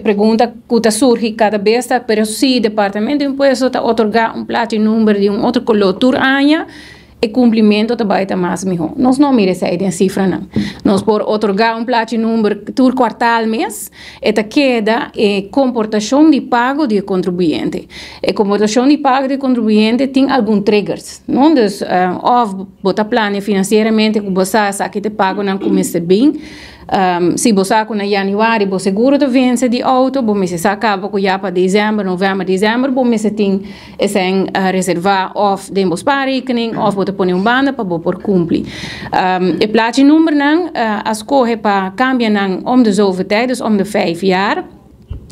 pergunta que surge cada vez, pero si departamento de impuesto está otorgar placa número de outro color por ano, o cumprimento também está mais melhor. Nós não miramos essa cifra, não. Nós por otorgar placa número por quartal mês, esta queda é comportação de pago do contribuinte. A comportação de pago do contribuinte tem alguns triggers, não? Então, ou botar plano financeiramente que você sabe que pago não começa bem. Se você na januário, você seguro de vence de auto, você acaba com já para dezembro, novembro, dezembro, você tem reservar of de spaarrekening of você põe banda para por cumprir. E plaatje número não, as corre para cambiar não de zoveel tijd, dus de 5 jaar.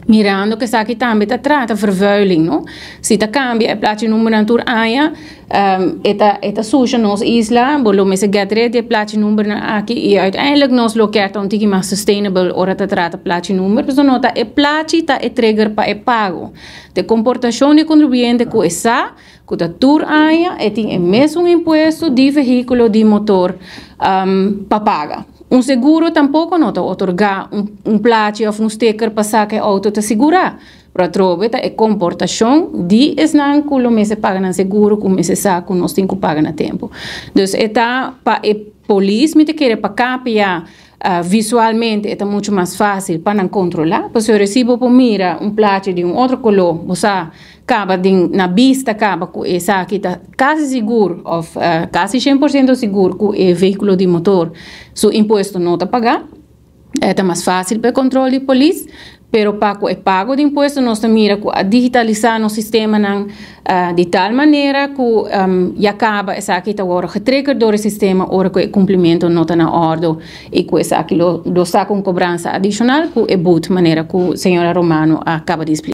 Mirando que aqui também está trata vervuiling, não? Se está cambia, a plaatje número não tur aia, eta suja nos isla, bolo me se get de plaatje número aqui e uiteindelijk nos lokeert om tiki mais sustainable ora ta trata plaatje número, dus nota e plaatje ta e trigger pa e pago. De comportação de contribuinte com essa, com a tur aia, e tem mesmo imposto de veículo de motor pa paga. Seguro tampouco não está otorgar plaatje ou sticker para sacar a auto te segurar. Para trobe é comportação de esnan que o mês paga na seguro, que o mês saca nós tem que pagar na tempo. Então, está para a polícia me te querer para capiar visualmente é muito mais fácil para não controlar. Porque se eu recebo por mira plaatje de outro color, você acaba na vista acaba com essa aqui está quase seguro ou quase 100% seguro que o veículo de motor, seu imposto não está pagar, é mais fácil para o controle de polícia. Pero para o pago de imposto, nós mira a digitalizar no sistema de tal maneira que acaba essa aqui está agora getriggerd door o sistema, ora que o cumprimento não está na ordem e que essa aqui lo está com cobrança adicional que é boa maneira que a senhora Romano acaba de explicar.